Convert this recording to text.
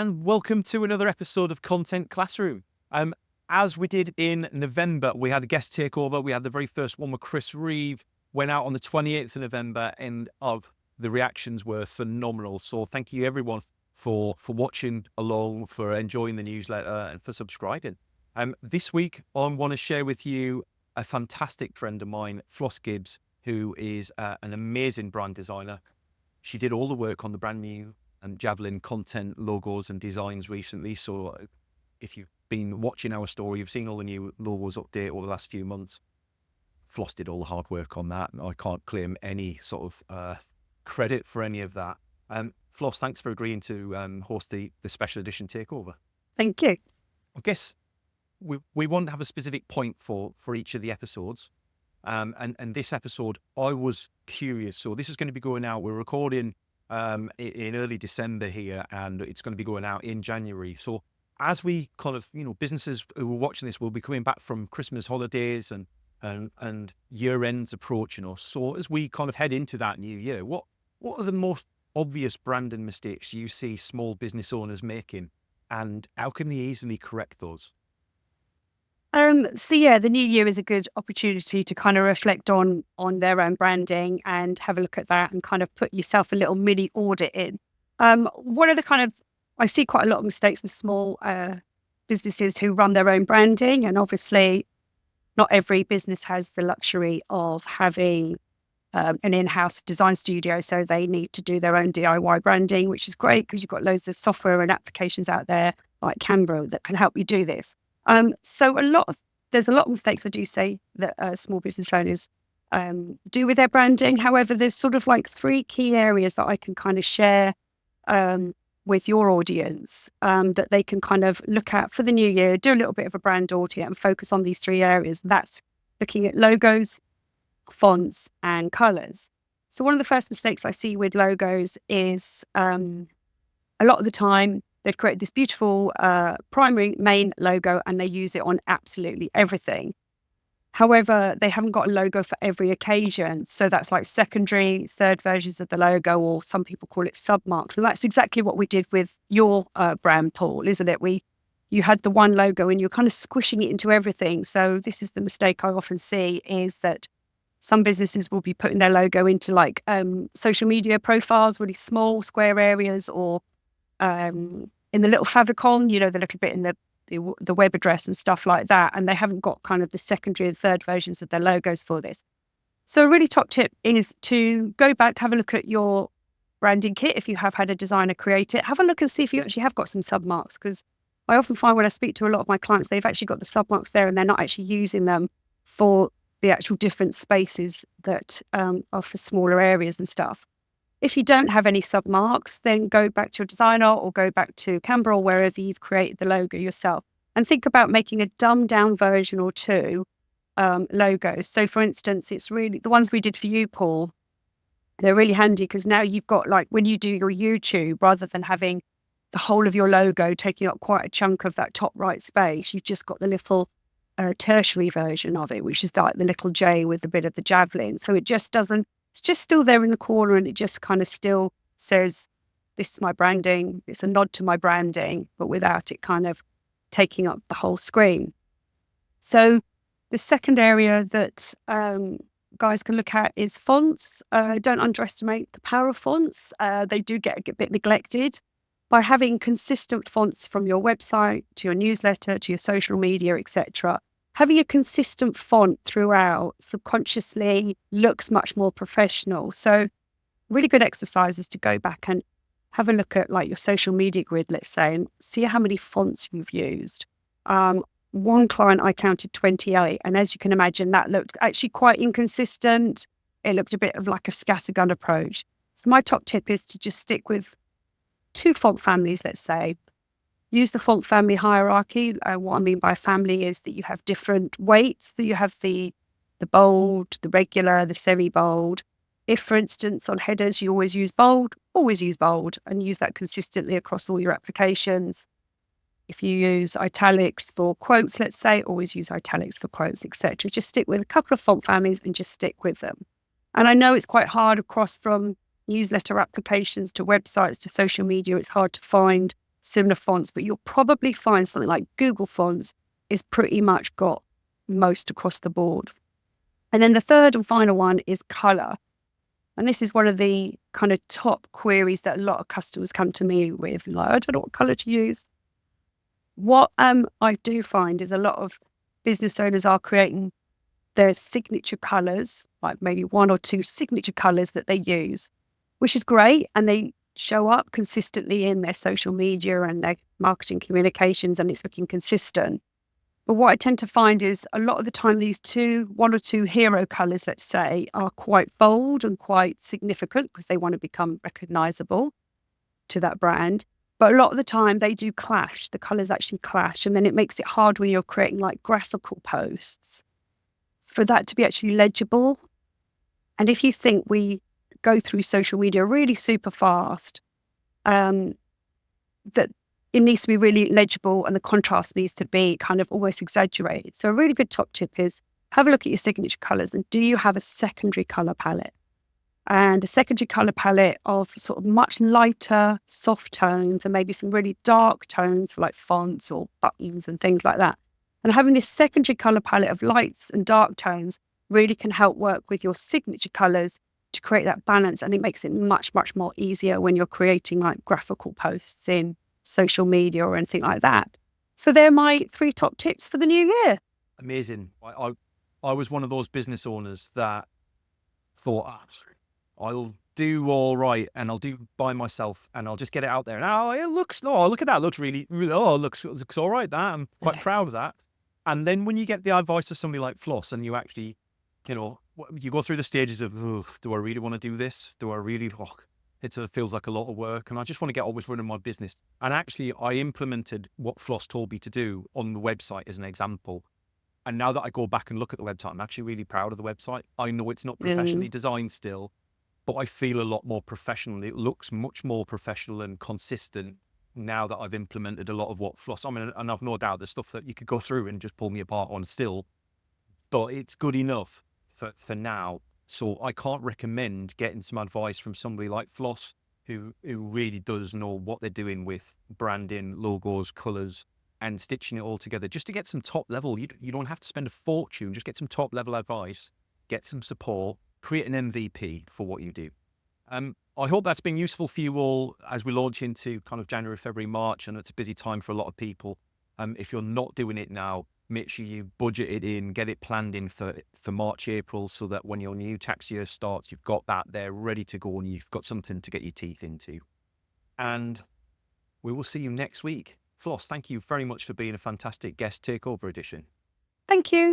and welcome to another episode of Content Classroom. As we did in November, we had a guest takeover. We had the very first one with Chris Reeve, went out on the 28th of November, and the reactions were phenomenal. So thank you everyone for watching along, for enjoying the newsletter, and for subscribing. This week, I want to share with you a fantastic friend of mine, Floss Gibbs, who is an amazing brand designer. She did all the work on the brand new Javelin content, logos and designs recently. So if you've been watching our story, you've seen all the new logos update over the last few months. Floss did all the hard work on that. I can't claim any sort of credit for any of that. Floss, thanks for agreeing to host the special edition takeover. Thank you. I guess we want to have a specific point for each of the episodes. And this episode, I was curious. So this is going to be going out. We're recording in early December here, and it's going to be going out in January. So as we kind of, businesses who are watching this will be coming back from Christmas holidays and year ends approaching us. So as we kind of head into that new year, what are the most obvious branding mistakes you see small business owners making, and how can they easily correct those? The new year is a good opportunity to kind of reflect on their own branding and have a look at that and kind of put yourself a little mini audit in. One of the I see quite a lot of mistakes with small businesses who run their own branding, and obviously not every business has the luxury of having an in-house design studio, so they need to do their own DIY branding, which is great because you've got loads of software and applications out there like Canva that can help you do this. There's a lot of mistakes I do say that small business owners do with their branding. However, there's sort of like three key areas that I can kind of share with your audience that they can kind of look at for the new year, do a little bit of a brand audit and focus on these three areas. That's looking at logos, fonts, and colors. So one of the first mistakes I see with logos is a lot of the time they've created this beautiful primary main logo and they use it on absolutely everything. However, they haven't got a logo for every occasion. So that's like secondary, third versions of the logo, or some people call it submarks. And that's exactly what we did with your brand, Paul, isn't it? You had the one logo and you're kind of squishing it into everything. So this is the mistake I often see, is that some businesses will be putting their logo into like social media profiles, really small square areas, or in the little favicon, the little bit in the web address and stuff like that, and they haven't got kind of the secondary and third versions of their logos for this. So a really top tip is to go back, have a look at your branding kit. If you have had a designer create it, have a look and see if you actually have got some submarks, because I often find when I speak to a lot of my clients, they've actually got the submarks there and they're not actually using them for the actual different spaces that are for smaller areas and stuff. If you don't have any submarks, then go back to your designer or go back to Canva or wherever you've created the logo yourself and think about making a dumbed down version or two logos. So for instance, it's really the ones we did for you, Paul, they're really handy because now you've got, like, when you do your YouTube, rather than having the whole of your logo taking up quite a chunk of that top right space, you've just got the little tertiary version of it, which is like the little J with a bit of the Javelin. So it just doesn't, it's just still there in the corner and it just kind of still says, this is my branding. It's a nod to my branding, but without it kind of taking up the whole screen. So the second area that guys can look at is fonts. Don't underestimate the power of fonts. They do get a bit neglected. By having consistent fonts from your website to your newsletter to your social media, etc., having a consistent font throughout subconsciously looks much more professional. So really good exercise is to go back and have a look at like your social media grid, let's say, and see how many fonts you've used. One client, I counted 28. And as you can imagine, that looked actually quite inconsistent. It looked a bit of like a scattergun approach. So my top tip is to just stick with 2 font families, let's say. Use the font family hierarchy. What I mean by family is that you have different weights, that you have the bold, the regular, the semi-bold. If, for instance, on headers, you always use bold and use that consistently across all your applications. If you use italics for quotes, let's say, always use italics for quotes, etc. Just stick with a couple of font families and just stick with them. And I know it's quite hard across from newsletter applications to websites to social media. It's hard to find similar fonts, but you'll probably find something like Google Fonts is pretty much got most across the board. And then the third and final one is color. And this is one of the kind of top queries that a lot of customers come to me with, like, I don't know what color to use. What I do find is a lot of business owners are creating their signature colors, like maybe 1 or 2 signature colors that they use, which is great. And they show up consistently in their social media and their marketing communications, and it's looking consistent. But what I tend to find is a lot of the time these 1 or 2 hero colors, let's say, are quite bold and quite significant because they want to become recognizable to that brand. But a lot of the time they do clash. The colors actually clash. And then it makes it hard when you're creating like graphical posts for that to be actually legible. And if you think we go through social media really super fast, that it needs to be really legible and the contrast needs to be kind of almost exaggerated. So a really good top tip is have a look at your signature colors, and do you have a secondary color palette? And a secondary color palette of sort of much lighter, soft tones, and maybe some really dark tones for like fonts or buttons and things like that. And having this secondary color palette of lights and dark tones really can help work with your signature colors to create that balance. And it makes it much, much more easier when you're creating like graphical posts in social media or anything like that. So they're my 3 top tips for the new year. Amazing. I was one of those business owners that thought, I'll do all right and I'll do by myself and I'll just get it out there. And look at that. It looks really, it looks all right. That I'm quite proud of that. And then when you get the advice of somebody like Floss and you actually, you go through the stages of, do I really want to do this? Do I really, it feels like a lot of work and I just want to get always running my business. And actually I implemented what Floss told me to do on the website as an example. And now that I go back and look at the website, I'm actually really proud of the website. I know it's not professionally designed still, but I feel a lot more professional. It looks much more professional and consistent now that I've implemented a lot of what Floss, and I've no doubt there's stuff that you could go through and just pull me apart on still, but it's good enough for now. So I can't recommend getting some advice from somebody like Floss, who really does know what they're doing with branding, logos, colors, and stitching it all together just to get some top level. You don't have to spend a fortune, just get some top level advice, get some support, create an MVP for what you do. I hope that's been useful for you all as we launch into kind of January, February, March, and it's a busy time for a lot of people. If you're not doing it now, make sure you budget it in, get it planned in for March, April, so that when your new tax year starts, you've got that there ready to go and you've got something to get your teeth into. And we will see you next week. Floss, thank you very much for being a fantastic guest Takeover edition. Thank you.